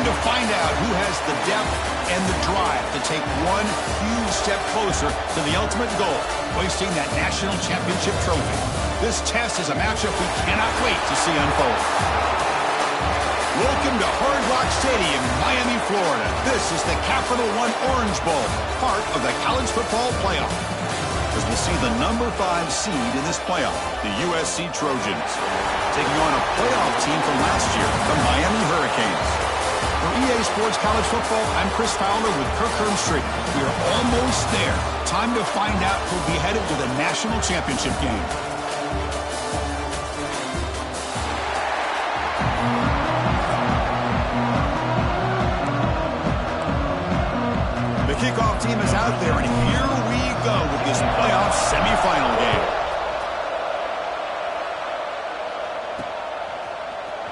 Time to find out who has the depth and the drive to take one huge step closer to the ultimate goal, hoisting that national championship trophy. This test is a matchup we cannot wait to see unfold. Welcome to Hard Rock Stadium in Miami, Florida. This is the Capital One Orange Bowl, part of the college football playoff. As we'll see the number 5 seed in this playoff, the USC Trojans, taking on a playoff team from last year, the Miami Hurricanes. For EA Sports College Football, I'm Chris Fowler with Kirk Hermstreet. We are almost there. Time to find out who'll be headed to the national championship game. The kickoff team is out there, and here we go with this playoff semifinal game.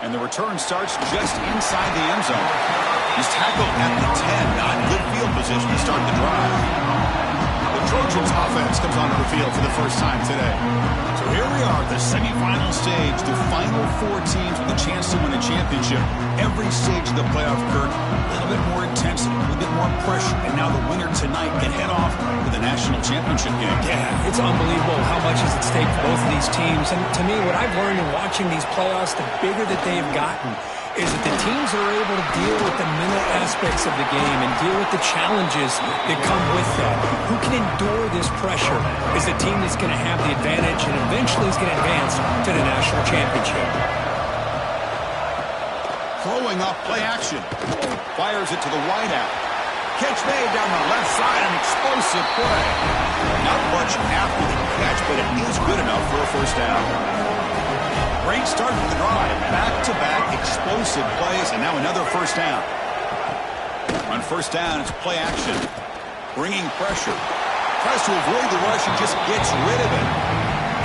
And the return starts just inside the end zone. He's tackled at the 10, not in good field position to start the drive. The Trojans offense comes onto the field for the first time today. So here we are, the semifinal stage, the final 4 teams with a chance to win a championship. Every stage of the playoff, Kirk, a little bit more intensity, a little bit more pressure, and now the winner tonight can head off to the national championship game. Yeah, it's unbelievable how much is at stake for both of these teams. And to me, what I've learned in watching these playoffs, the bigger that they've gotten, is that the teams are able to deal with the mental aspects of the game and deal with the challenges that come with that. Who can endure this pressure is the team that's going to have the advantage and eventually is going to advance to the national championship. Throwing up play action. Fires it to the wideout. Catch made down the left side, an explosive play. Not much after the catch, but it is good enough for a first down. Great start to the drive. Back-to-back explosive plays, and now another first down. On first down, it's play action. Bringing pressure. Tries to avoid the rush and just gets rid of it.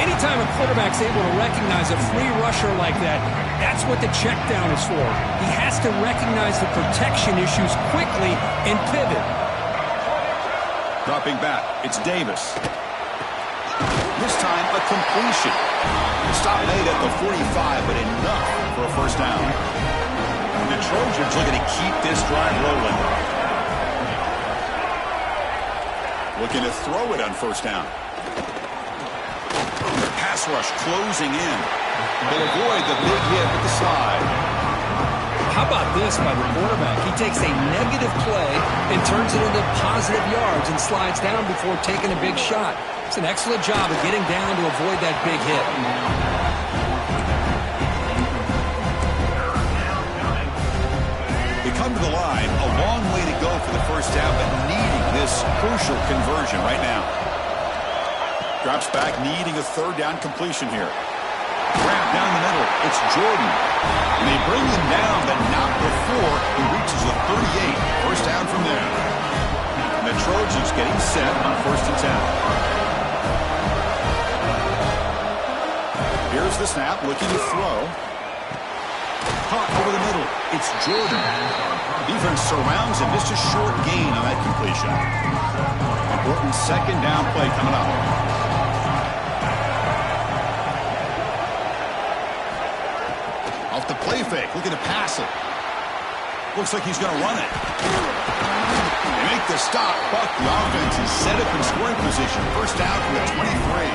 Anytime a quarterback's able to recognize a free rusher like that, that's what the check down is for. He has to recognize the protection issues quickly and pivot. Dropping back, it's Davis. This time, a completion. Stop made at the 45, but enough for a first down. The Trojans looking to keep this drive rolling. Looking to throw it on first down. The pass rush closing in. They'll avoid the big hit with the slide. How about this by the quarterback? He takes a negative play and turns it into positive yards and slides down before taking a big shot. It's an excellent job of getting down to avoid that big hit. They come to the line, a long way to go for the first down, but needing this crucial conversion right now. Drops back, needing a third down completion here. Grab down the middle, it's Jordan. And they bring him down, but not before he reaches the 38. First down from there. And the Trojans getting set on first and 10. Here's the snap, looking to throw. Caught over the middle. It's Jordan. Defense surrounds him. Just a short gain on that completion. Important second down play coming up. Off the play fake, looking to pass it. Looks like he's going to run it. They make the stop, but the offense is set up in scoring position. First down from the 23.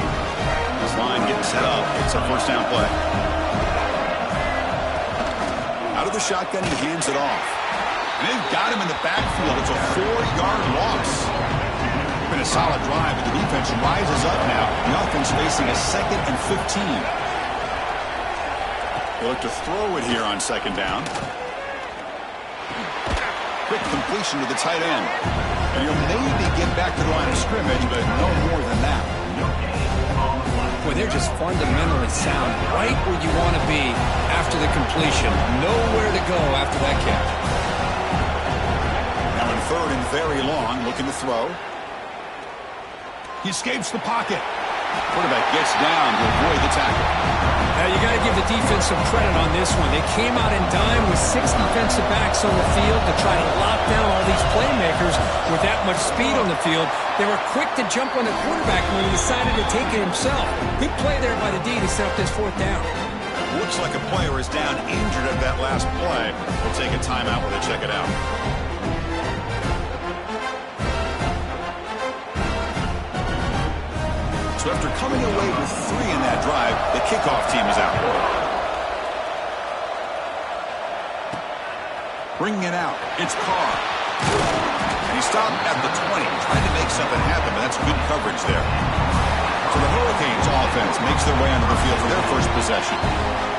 This line getting set up. It's a first down play. Out of the shotgun, he hands it off. And they've got him in the backfield. It's a 4-yard loss. Been a solid drive, but the defense rises up now. The offense facing a 2nd and 15. They look to throw it here on second down. Quick completion to the tight end. And he'll maybe get back to the line of scrimmage, but no more than that. Boy, they're just fundamentally sound right where you want to be after the completion. Nowhere to go after that catch. Now in third and very long, looking to throw. He escapes the pocket. Quarterback gets down to avoid the tackle. Now you got to give the defense some credit on this one. They came out in dime with 6 defensive backs on the field to try to lock down all these playmakers with that much speed on the field. They were quick to jump on the quarterback when he decided to take it himself. Good play there by the D to set up this fourth down. Looks like a player is down injured at that last play. We'll take a timeout while they check it out. So after coming away with 3 in that drive, the kickoff team is out. Bringing it out, it's Carr. And he stopped at the 20, trying to make something happen, but that's good coverage there. So the Hurricanes offense makes their way onto the field for their first possession.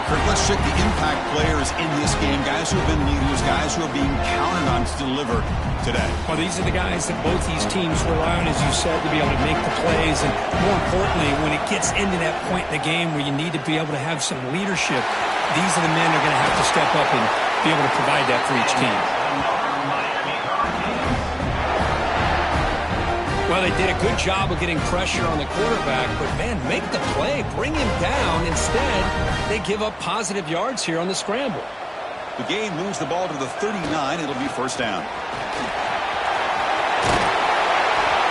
Kurt, let's check the impact players in this game, guys who have been leaders, guys who are being counted on to deliver today. Well, these are the guys that both these teams rely on, as you said, to be able to make the plays. And more importantly, when it gets into that point in the game where you need to be able to have some leadership, these are the men that are going to have to step up and be able to provide that for each team. Well, they did a good job of getting pressure on the quarterback, but, man, make the play, bring him down. Instead, they give up positive yards here on the scramble. The game moves the ball to the 39. It'll be first down.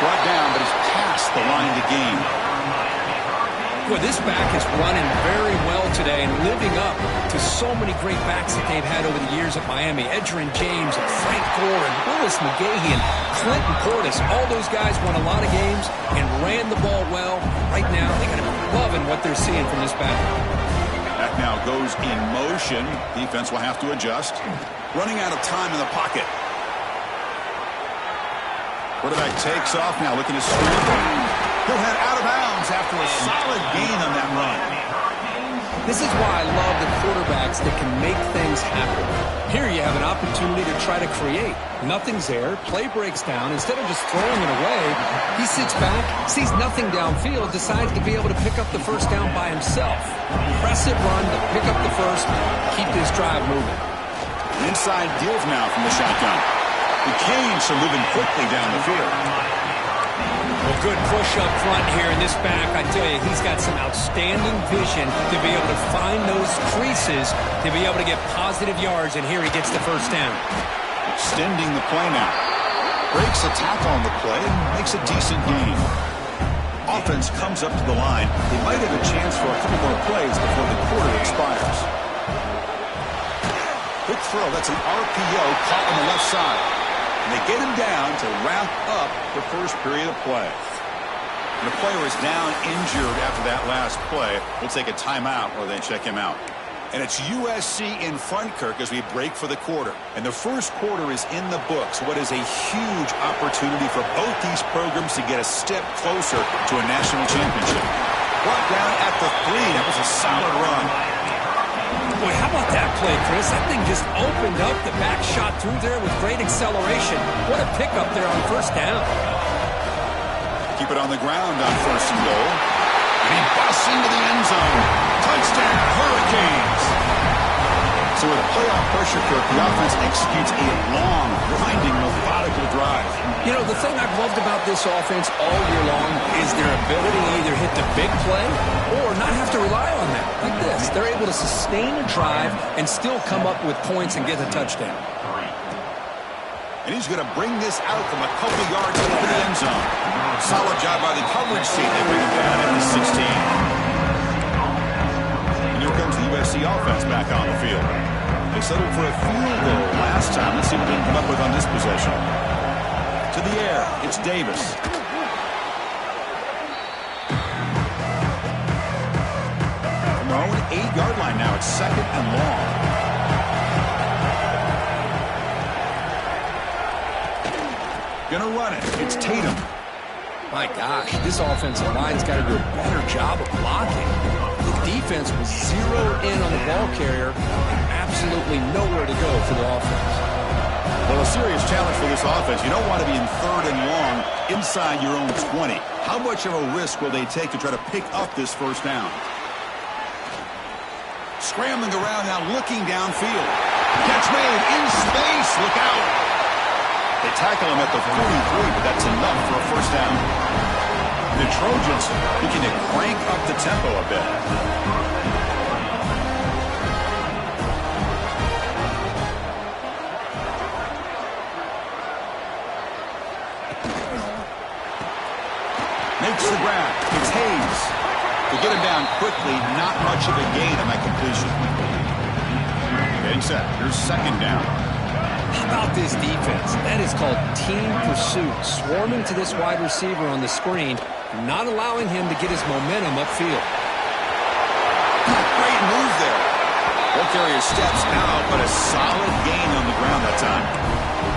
Brought down, but he's past the line to gain. Well, this back is running very well today and living up to so many great backs that they've had over the years at Miami. Edgerrin James and Frank Gore and Willis McGahee and Clinton Portis. All those guys won a lot of games and ran the ball well. Right now, they're going to be loving what they're seeing from this back. Back now goes in motion. Defense will have to adjust. Running out of time in the pocket. Quarterback takes off now, looking to scramble. He'll head out of bounds after a solid gain on that run. This is why I love the quarterbacks that can make things happen. Here you have an opportunity to try to create. Nothing's there. Play breaks down. Instead of just throwing it away, he sits back, sees nothing downfield, decides to be able to pick up the first down by himself. Impressive run to pick up the first, keep this drive moving. Inside deals now from the shotgun. The Canes are moving quickly down the field. Well, good push up front here in this back. I tell you, he's got some outstanding vision to be able to find those creases, to be able to get positive yards, and here he gets the first down. Extending the play now. Breaks a tackle on the play and makes a decent gain. Offense comes up to the line. They might have a chance for a couple more plays before the quarter expires. Quick throw. That's an RPO caught on the left side. And they get him down to wrap up the first period of play. And the player is down injured after that last play. We'll take a timeout while they check him out. And it's USC in front, Kirk, as we break for the quarter. And the first quarter is in the books. What is a huge opportunity for both these programs to get a step closer to a national championship. Brought down at the 3. That was a solid run. Boy, how about that play, Chris? That thing just opened up. The back shot through there with great acceleration. What a pickup there on first down. Keep it on the ground on first and goal. And he busts into the end zone. Touchdown, Hurricanes. So with playoff pressure, Kirk, the offense executes a long, grinding, methodical drive. You know, the thing I've loved about this offense all year long is their ability to either hit the big play or not have to rely on that. Like this. They're able to sustain a drive and still come up with points and get a touchdown. And he's going to bring this out from a couple yards into the end zone. Solid job by the coverage team. They bring him down at the 16. And here comes the USC offense back on the field. They settled for a field goal last time. Let's see what they can come up with on this possession. To the air, it's Davis. From their own 8-yard line now, it's second and long. Gonna run it. It's Tatum. My gosh, this offensive line's got to do a better job of blocking. The defense was zeroed in on the ball carrier and absolutely nowhere to go for the offense. Well, a serious challenge for this offense. You don't want to be in third and long inside your own 20. How much of a risk will they take to try to pick up this first down? Scrambling around now, looking downfield. Catch made in space. Look out. They tackle him at the 43, but that's enough for a first down. The Trojans looking to crank up the tempo a bit. Makes the grab. It's Hayes. To get him down quickly, not much of a gain on that completion. Getting set. Here's second down. How about this defense? That is called team pursuit. Swarming to this wide receiver on the screen, not allowing him to get his momentum upfield. Great move there. Ball carrier steps out, but a solid gain on the ground that time.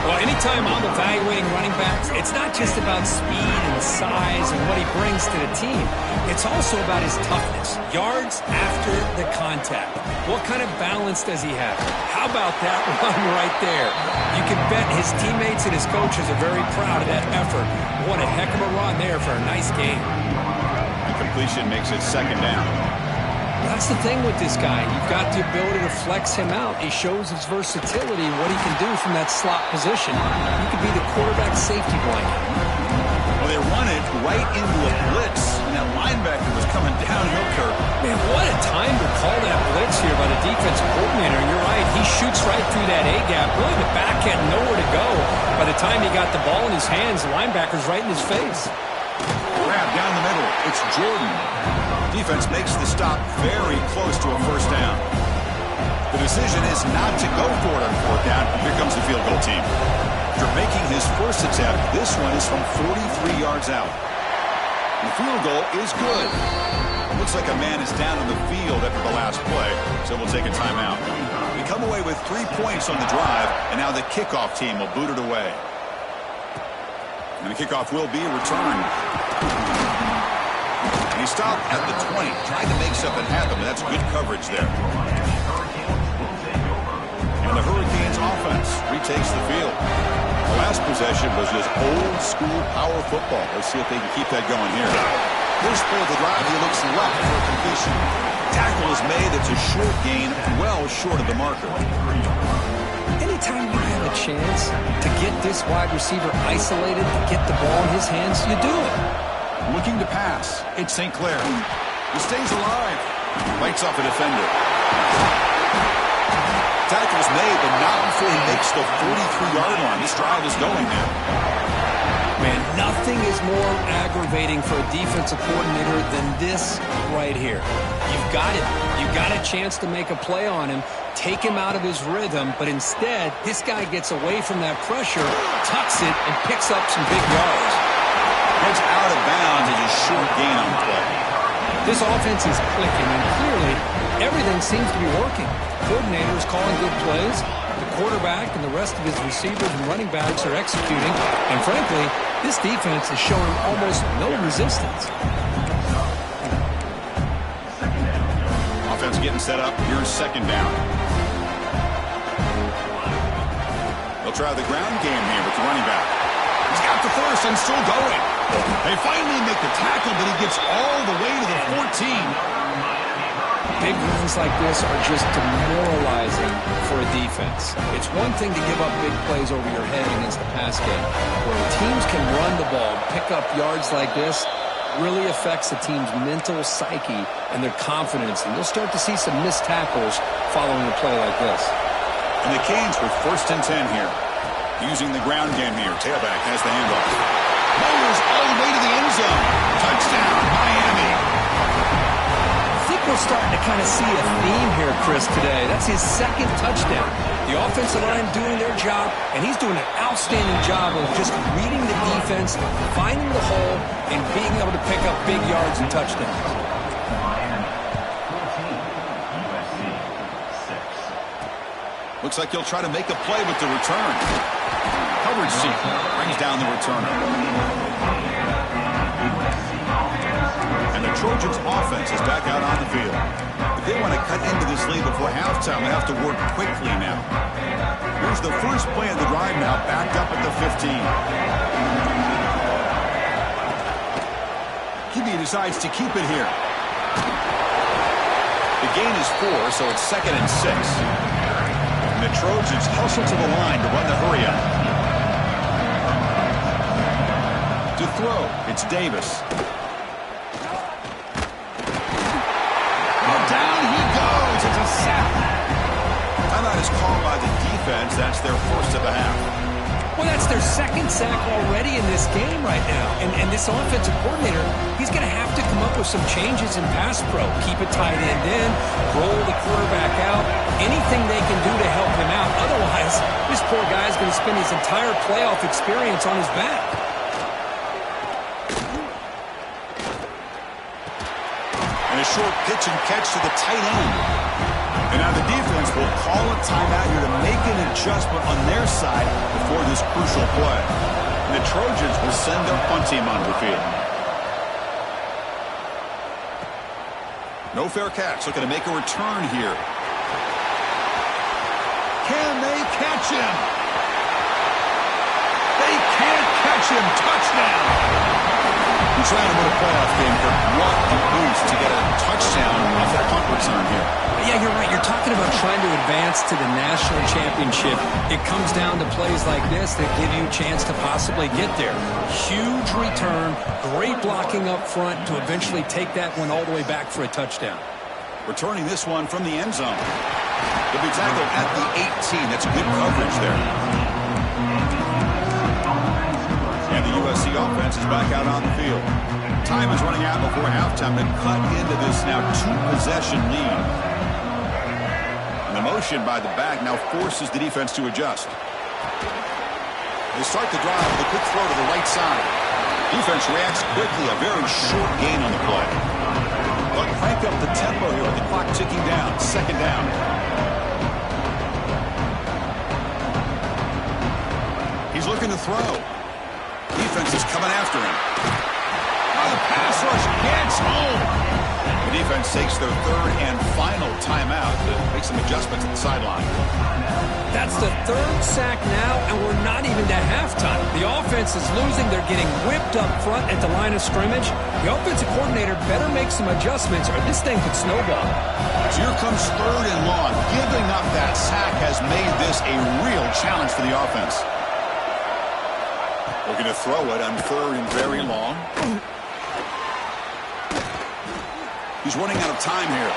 Well, anytime I'm evaluating running backs, it's not just about speed and size and what he brings to the team. It's also about his toughness. Yards after the contact. What kind of balance does he have? How about that run right there? You can bet his teammates and his coaches are very proud of that effort. What a heck of a run there for a nice game. The completion makes it second down. That's the thing with this guy. You've got the ability to flex him out. He shows his versatility, what he can do from that slot position. He could be the quarterback safety blanket. Well, they run it right into a blitz, and that linebacker was coming downhill curve. Man, what a time to call that blitz here by the defensive coordinator. And you're right, he shoots right through that A-gap. Really, the back had nowhere to go. By the time he got the ball in his hands, the linebacker's right in his face. Grab down the middle. It's Jordan. Defense makes the stop very close to a first down. The decision is not to go for it on fourth down. Here comes the field goal team. After making his first attempt, this one is from 43 yards out. The field goal is good. Looks like a man is down on the field after the last play, so we'll take a timeout. We come away with 3 points on the drive, and now the kickoff team will boot it away. And the kickoff will be returned. And he stopped at the 20, tried to make something happen, but that's good coverage there. And the Hurricanes offense retakes the field. The last possession was just old school power football. Let's see if they can keep that going here. First play of the drive, he looks left for a completion. Tackle is made. It's a short gain, well short of the marker. Anytime you have a chance to get this wide receiver isolated, to get the ball in his hands, you do it. Looking to pass. It's St. Clair. He stays alive. Bites off a defender. Tackle's made, but not before he makes the 43-yard line. This drive is going now. Man, nothing is more aggravating for a defensive coordinator than this right here. You've got it. You've got a chance to make a play on him, take him out of his rhythm, but instead, this guy gets away from that pressure, tucks it, and picks up some big yards. Heads out of bounds and a short gain on the play. This offense is clicking, and clearly, everything seems to be working. The coordinator is calling good plays. The quarterback and the rest of his receivers and running backs are executing. And frankly, this defense is showing almost no resistance. Offense getting set up. Here's second down. They'll try the ground game here with the running back. He's got the first and still going. They finally make the tackle, but he gets all the way to the 14. Big runs like this are just demoralizing for a defense. It's one thing to give up big plays over your head against the pass game. Where teams can run the ball, pick up yards like this, really affects the team's mental psyche and their confidence. And you'll start to see some missed tackles following a play like this. And the Canes with 1st and 10 here. Using the ground game here. Tailback has the handoff. Motors all the way to the end zone. Touchdown, Miami. I think we're starting to kind of see a theme here, Chris, today. That's his second touchdown. The offensive line doing their job, and he's doing an outstanding job of just reading the defense, finding the hole, and being able to pick up big yards and touchdowns. Looks like he'll try to make a play with the return. Coverage seat brings down the returner. And the Trojans' offense is back out on the field. If they want to cut into this lead before halftime, they have to work quickly now. Here's the first play of the drive now, backed up at the 15. Kibbe decides to keep it here. The gain is 4, so it's 2nd and 6. And the Trojans hustle to the line to run the hurry-up. To throw, it's Davis. Down he goes. It's a sack. Timeout is called by the defense. That's their first of the half. Well, that's their second sack already in this game right now. And this offensive coordinator, he's going to have to come up with some changes in pass pro. Keep a tight end in, roll the quarterback out, anything they can do to help him out. Otherwise, this poor guy is going to spend his entire playoff experience on his back. And a short pitch and catch to the tight end. And now the defense will call a timeout here to make an adjustment on their side before this crucial play. And the Trojans will send their punt team onto the field. No fair catch. Looking to make a return here. Can they catch him? They can't catch him. Touchdown. He's trying to win a playoff game, but what a boost to get a touchdown off that punt return here. Yeah, you're right. You're talking about trying to advance to the national championship. It comes down to plays like this that give you a chance to possibly get there. Huge return, great blocking up front to eventually take that one all the way back for a touchdown. Returning this one from the end zone. He'll be tackled at the 18. That's good coverage there. And the USC offense is back out on the field. Time is running out before halftime to cut into this now two-possession lead. And the motion by the back now forces the defense to adjust. They start the drive with a quick throw to the right side. Defense reacts quickly, a very short gain on the play. But crank up the tempo here with the clock ticking down. Second down. He's looking to throw. Defense is coming after him. Oh, the pass rush gets home. The defense takes their third and final timeout to make some adjustments at the sideline. That's the third sack now, and we're not even to halftime. The offense is losing. They're getting whipped up front at the line of scrimmage. The offensive coordinator better make some adjustments or this thing could snowball. So here comes third and long. Giving up that sack has made this a real challenge for the offense. Looking to throw it on third and very long. He's running out of time here.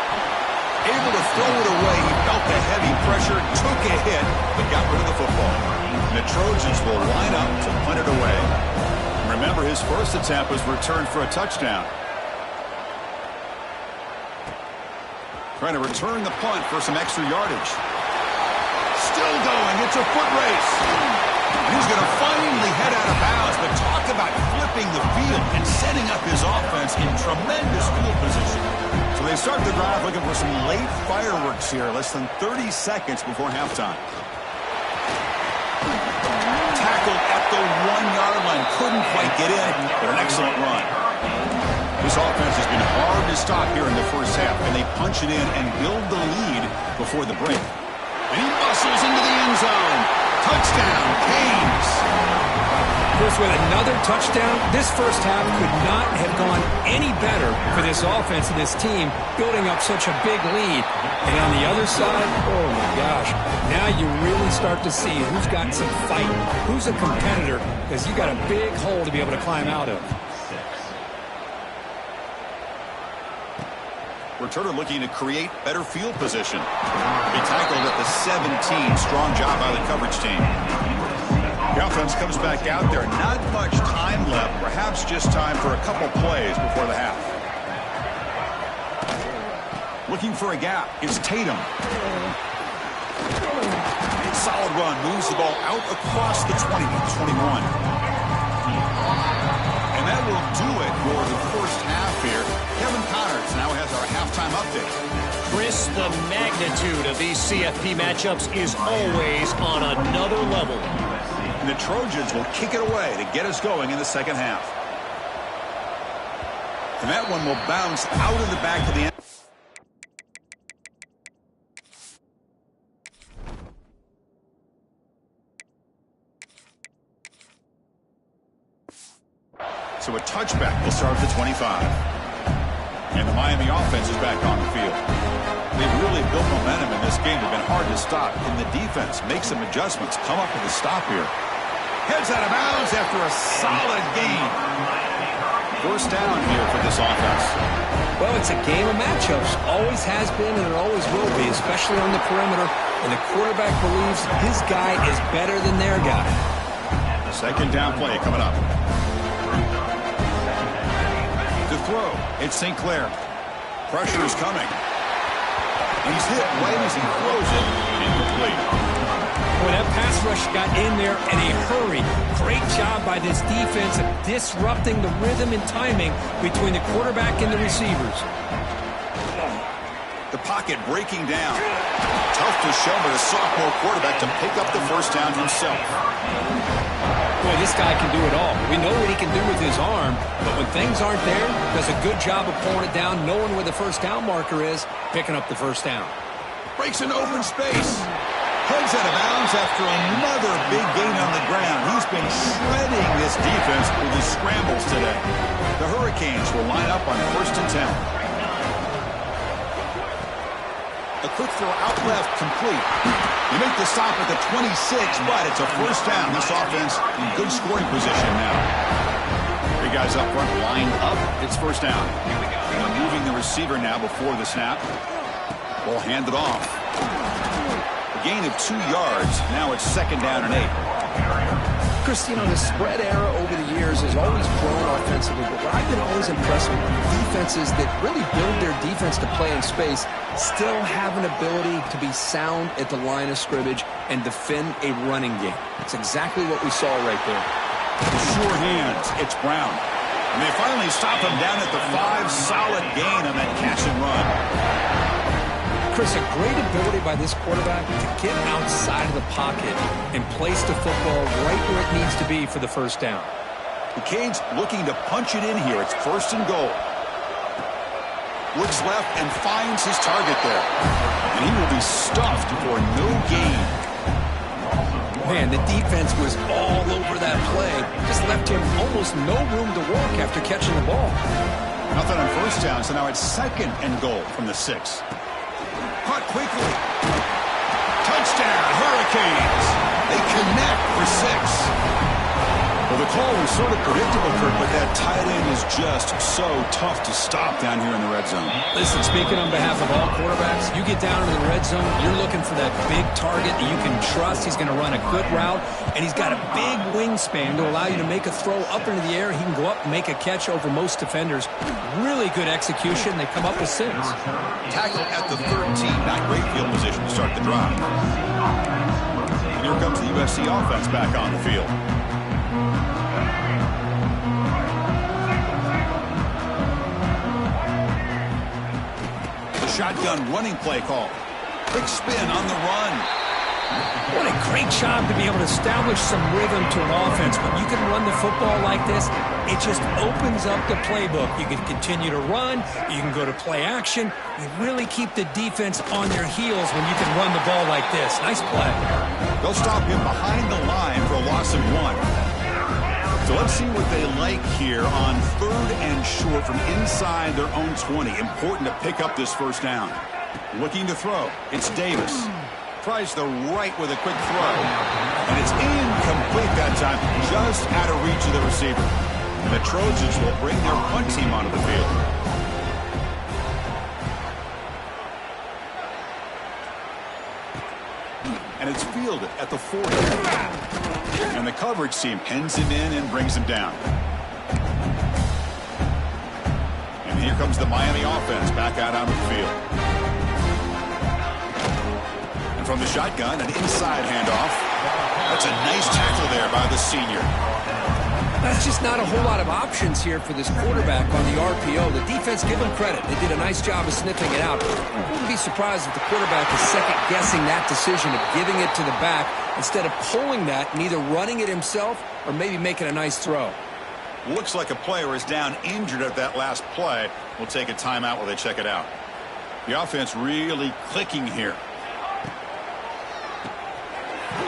Able to throw it away. He felt the heavy pressure, took a hit, but got rid of the football. And the Trojans will line up to punt it away. Remember, his first attempt was returned for a touchdown. Trying to return the punt for some extra yardage. Still going. It's a foot race. He's going to finally head out of bounds, but talk about flipping the field and setting up his offense in tremendous field position. So they start the drive looking for some late fireworks here, less than 30 seconds before halftime. Tackled at the 1-yard line, couldn't quite get in, but an excellent run. This offense has been hard to stop here in the first half, and they punch it in and build the lead before the break. And he muscles into the end zone. Touchdown, Canes. Of course, with another touchdown, this first half could not have gone any better for this offense and this team, building up such a big lead. And on the other side, oh my gosh, now you really start to see who's got some fight, who's a competitor, because you got a big hole to be able to climb out of. Returner looking to create better field position. He tackled at the 17. Strong job by the coverage team. The offense comes back out there. Not much time left. Perhaps just time for a couple plays before the half. Looking for a gap. It's Tatum. Solid run. Moves the ball out across the 20 to 21. And that will do it for the first half here. Kevin Connors now has our halftime update. Chris, the magnitude of these CFP matchups is always on another level. And the Trojans will kick it away to get us going in the second half. And that one will bounce out of the back of the end. So a touchback will start at the 25. And the Miami offense is back on the field. They've really built momentum in this game. They've been hard to stop. Can the defense make some adjustments? Come up with a stop here. Heads out of bounds after a solid gain. First down here for this offense. Well, it's a game of matchups. Always has been and it always will be, especially on the perimeter. And the quarterback believes his guy is better than their guy. Second down play coming up. To throw, it's St. Clair. Pressure is coming. And he's hit right as he throws it. Incomplete. When that pass rush got in there in a hurry, great job by this defense of disrupting the rhythm and timing between the quarterback and the receivers. The pocket breaking down. Tough to show for the sophomore quarterback to pick up the first down himself. Boy, this guy can do it all. We know what he can do with his arm, but when things aren't there, does a good job of pulling it down, knowing where the first down marker is, picking up the first down. Breaks an open space. Heads out of bounds after another big gain on the ground. He's been shredding this defense with his scrambles today. The Hurricanes will line up on 1st and 10. A quick throw out left, complete. You make the stop at the 26, but it's a first down. This offense in good scoring position now. Three guys up front lined up. It's first down. Moving the receiver now before the snap. Ball handed off. A gain of 2 yards. Now it's 2nd down and 8. Christine, the spread era over the years has always grown offensively, but what I've been always impressed with defenses that really build their defense to play in space still have an ability to be sound at the line of scrimmage and defend a running game. It's exactly what we saw right there. Sure hands. It's Brown. And they finally stop him down at the 5. Solid gain on that catch and run. Chris, a great ability by this quarterback to get outside of the pocket and place the football right where it needs to be for the first down. The Canes looking to punch it in here. It's 1st and goal. Looks left and finds his target there. And he will be stuffed for no gain. Man, the defense was all over that play. Just left him almost no room to work after catching the ball. Nothing on first down, so now it's 2nd and goal from the 6. Caught quickly. Touchdown, Hurricanes. They connect for 6. Well, the call was sort of predictable, Kirk, but that tight end is just so tough to stop down here in the red zone. Listen, speaking on behalf of all quarterbacks, you get down into the red zone, you're looking for that big target that you can trust. He's going to run a good route, and he's got a big wingspan to allow you to make a throw up into the air. He can go up and make a catch over most defenders. Really good execution. They come up with 6. Tackle at the 13. Not great field position to start the drive. And here comes the USC offense back on the field. Shotgun running play call. Quick spin on the run. What a great job to be able to establish some rhythm to an offense. When you can run the football like this, it just opens up the playbook. You can continue to run. You can go to play action. You really keep the defense on their heels when you can run the ball like this. Nice play. They'll stop him behind the line for a loss of 1. So let's see what they like here on 3rd and short from inside their own 20. Important to pick up this first down. Looking to throw. It's Davis. Tries the right with a quick throw. And it's incomplete that time. Just out of reach of the receiver. And the Trojans will bring their punt team onto the field. And it's fielded at the 40. And the coverage team pins him in and brings him down. And here comes the Miami offense back out onto the field. And from the shotgun, an inside handoff. That's a nice tackle there by the senior. That's just not a whole lot of options here for this quarterback on the RPO. The defense, give them credit. They did a nice job of sniffing it out. I wouldn't be surprised if the quarterback is second-guessing that decision of giving it to the back instead of pulling that and either running it himself or maybe making a nice throw. Looks like a player is down injured at that last play. We'll take a timeout while they check it out. The offense really clicking here.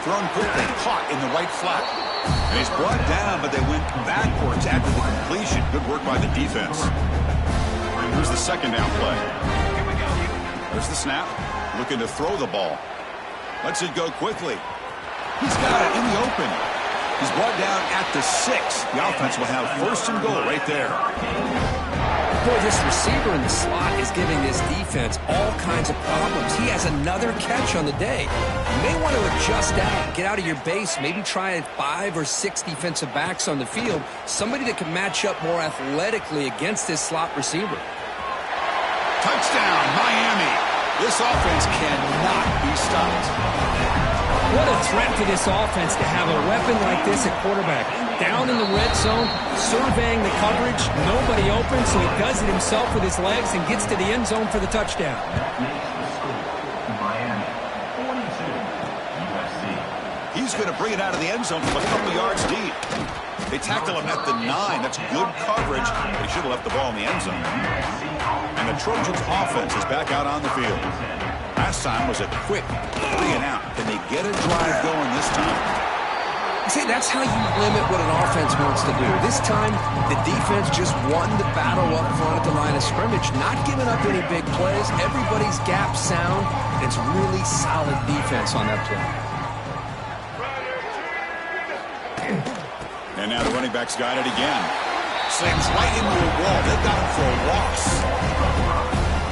Thrown quickly, caught in the right flat. And he's brought down, but they went backwards after the completion. Good work by the defense. And here's the 2nd down play. There's the snap. Looking to throw the ball. Lets it go quickly. He's got it in the open. He's brought down at the 6. The offense will have 1st and goal right there. Boy, this receiver in the slot is giving this defense all kinds of problems. He has another catch on the day. You may want to adjust out, get out of your base, maybe try 5 or 6 defensive backs on the field, somebody that can match up more athletically against this slot receiver. Touchdown, Miami. This offense cannot be stopped. What a threat to this offense to have a weapon like this at quarterback. Down in the red zone, surveying the coverage, nobody open, so he does it himself with his legs and gets to the end zone for the touchdown. He's going to bring it out of the end zone from a couple yards deep. They tackle him at the 9. That's good coverage. They should have left the ball in the end zone. And the Trojans' offense is back out on the field. Last time was a quick 3 and out. Can they get a drive going this time? See, that's how you limit what an offense wants to do. This time, the defense just won the battle up front at the line of scrimmage, not giving up any big plays. Everybody's gap sound, and it's really solid defense on that play. And now the running back's got it again. Slams right into a wall. They've got him for a loss.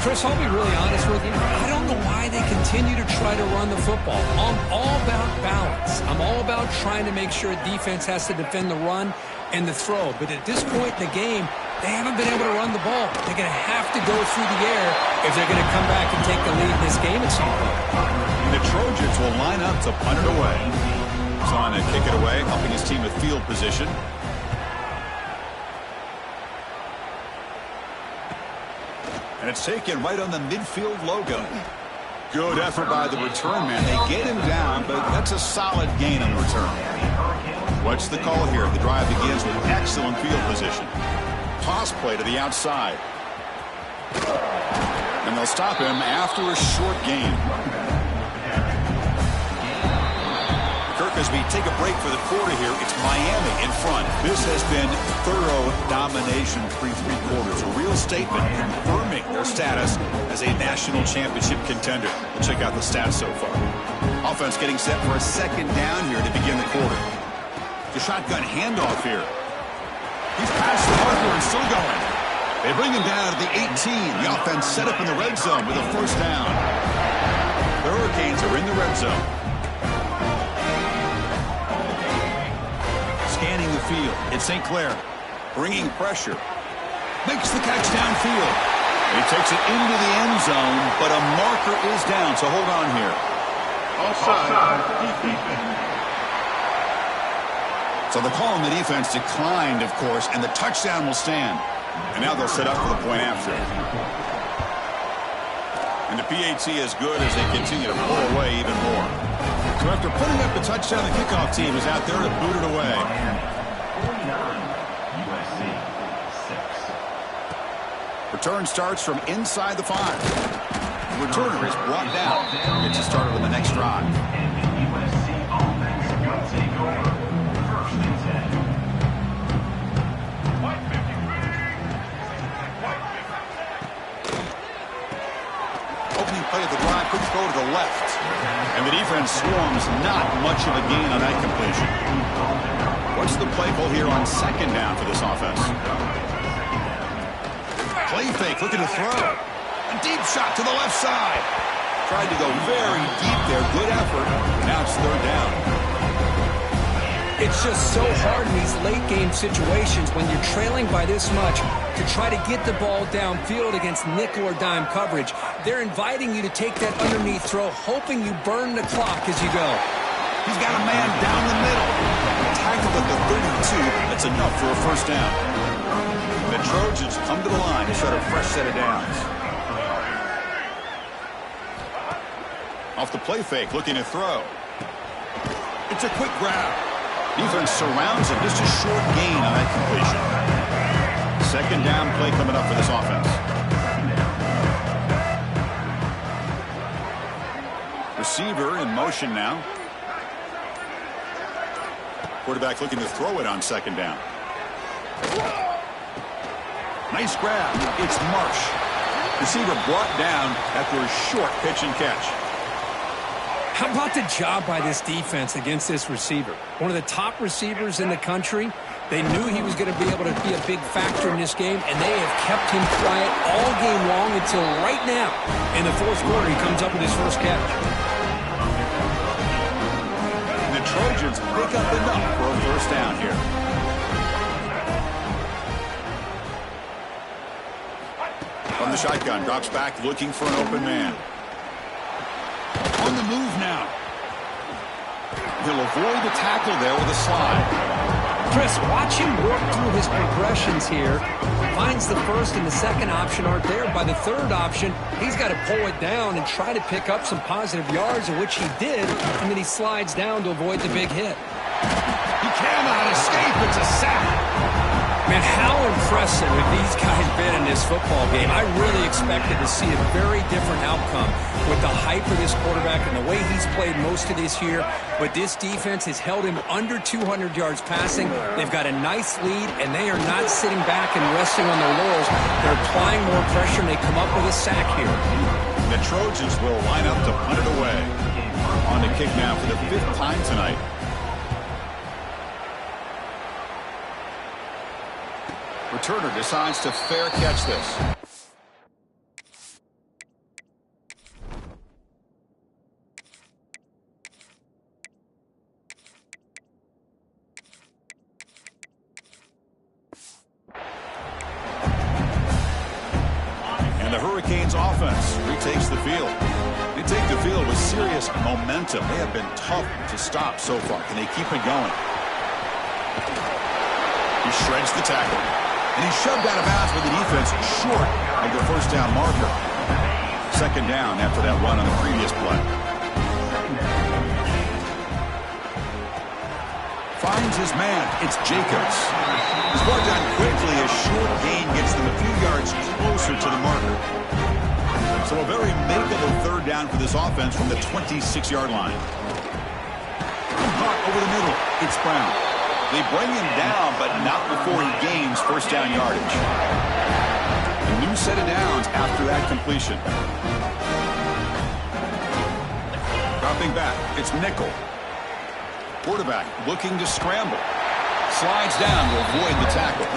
Chris, I'll be really honest with you. I don't know why they continue to try to run the football. I'm all about balance. I'm all about trying to make sure a defense has to defend the run and the throw. But at this point in the game, they haven't been able to run the ball. They're going to have to go through the air if they're going to come back and take the lead in this game at some point. And the Trojans will line up to punt it away. He's on to kick it away, helping his team with field position. And it's taken right on the midfield logo. Good effort by the return man. They get him down, but that's a solid gain on the return. What's the call here? The drive begins with excellent field position. Toss play to the outside. And they'll stop him after a short gain. As we take a break for the quarter here, it's Miami in front. This has been thorough domination through 3 quarters. A real statement confirming their status as a national championship contender. We'll check out the stats so far. Offense getting set for a second down here to begin the quarter. The shotgun handoff here. He's past the marker and still going. They bring him down to the 18. The offense set up in the red zone with a first down. The Hurricanes are in the red zone. Scanning the field. It's St. Clair. Bringing pressure. Makes the catch downfield. He takes it into the end zone, but a marker is down, so hold on here. Offside. So the call on the defense declined, of course, and the touchdown will stand. And now they'll set up for the point after. And the PAT is good as they continue to pull away even more. So after putting up the touchdown, the kickoff team is out there to boot it away. Return starts from inside the 5. The returner is brought down. Gets it started on the next drive. Opening play of the drive, quick throw to the left. And the defense swarms, not much of a gain on that completion. What's the play call here on second down for this offense? Play fake, looking to throw. A deep shot to the left side. Tried to go very deep there. Good effort. Now it's third down. It's just so hard in these late-game situations when you're trailing by this much to try to get the ball downfield against nickel or dime coverage. They're inviting you to take that underneath throw, hoping you burn the clock as you go. He's got a man down the middle. Tackled at the 32. That's enough for a first down. The Trojans come to the line to start a fresh set of downs. Off the play fake, looking to throw. It's a quick grab. Defense surrounds him. Just a short gain on that completion. Second down play coming up for this offense. Receiver in motion now. Quarterback looking to throw it on second down. Nice grab. It's Marsh. Receiver brought down after a short pitch and catch. How about the job by this defense against this receiver? One of the top receivers in the country. They knew he was going to be able to be a big factor in this game, and they have kept him quiet all game long until right now. In the fourth quarter, he comes up with his first catch. The Trojans pick up enough for a first down here. From the shotgun, drops back looking for an open man. On the move now. He'll avoid the tackle there with a slide. Chris, watch him work through his progressions here. Finds the first and the second option aren't there. By the third option, he's got to pull it down and try to pick up some positive yards, which he did, and then he slides down to avoid the big hit. He cannot escape. It's a sack. Man, how impressive have these guys been in this football game? I really expected to see a very different outcome with the hype of this quarterback and the way he's played most of this year. But this defense has held him under 200 yards passing. They've got a nice lead, and they are not sitting back and resting on their laurels. They're applying more pressure, and they come up with a sack here. The Trojans will line up to punt it away. On the kick now for the 5th time tonight. Returner decides to fair catch this. And the Hurricanes offense retakes the field. They take the field with serious momentum. They have been tough to stop so far. Can they keep it going? He shreds the tackle. And he's shoved out of bounds with the defense short of the first down marker. Second down after that run on the previous play. Finds his man. It's Jacobs. He's brought down quickly. A short gain gets them a few yards closer to the marker. So a very makeable third down for this offense from the 26-yard line. Caught over the middle. It's Brown. They bring him down, but not before he gains first down yardage. A new set of downs after that completion. Dropping back, it's Nickel. Quarterback looking to scramble. Slides down to avoid the tackle.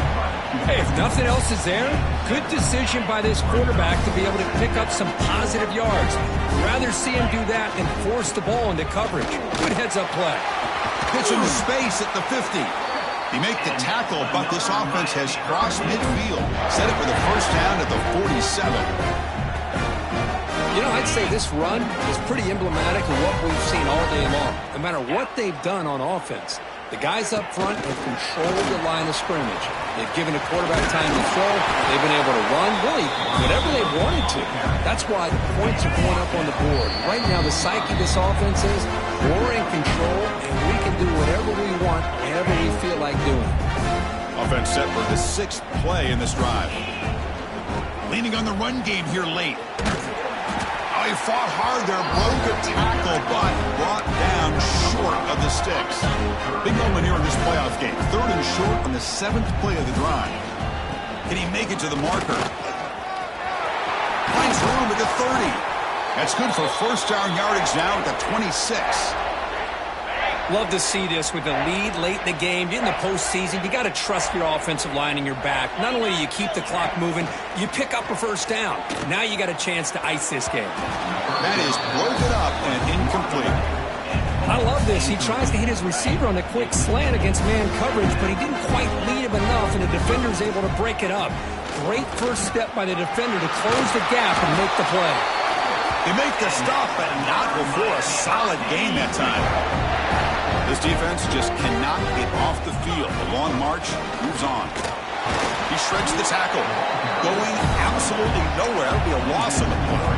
Hey, if nothing else is there, good decision by this quarterback to be able to pick up some positive yards. Rather see him do that than force the ball into coverage. Good heads-up play. Gets into space at the 50. He make the tackle, but this offense has crossed midfield. Set it for the first down at the 47. You know, I'd say this run is pretty emblematic of what we've seen all day long. No matter what they've done on offense, the guys up front have controlled the line of scrimmage. They've given the quarterback time to throw. They've been able to run, really, whatever they've wanted to. That's why the points are going up on the board. Right now, the psyche of this offense is we're in control, and we can do whatever we want, whenever we feel like doing. Offense set for the 6th play in this drive. Leaning on the run game here late. Oh, he fought hard there, broke a tackle, but brought down short of the sticks. Big moment here in this playoff game. 3rd and short on the 7th play of the drive. Can he make it to the marker? Finds room at the 30. That's good for first down yardage now at the 26. Love to see this with the lead late in the game. In the postseason, you got to trust your offensive line in your back. Not only do you keep the clock moving, you pick up a first down. Now you got a chance to ice this game. That is broken up and incomplete. I love this. He tries to hit his receiver on a quick slant against man coverage, but he didn't quite lead him enough, and the defender is able to break it up. Great first step by the defender to close the gap and make the play. They make the stop, but not before a solid gain that time. This defense just cannot get off the field. The long march moves on. He shreds the tackle. Going absolutely nowhere. It'll be a loss on the play.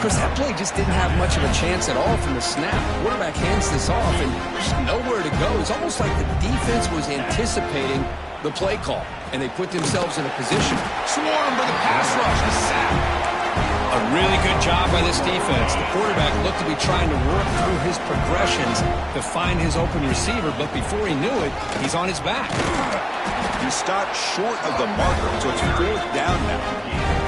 Chris, that play just didn't have much of a chance at all from the snap. The quarterback hands this off and just nowhere to go. It's almost like the defense was anticipating the play call, and they put themselves in a position. Swarm for the pass rush. The sack. A really good job by this defense. The quarterback looked to be trying to work through his progressions to find his open receiver, but before he knew it, he's on his back. He stopped short of the marker, so it's 4th down now.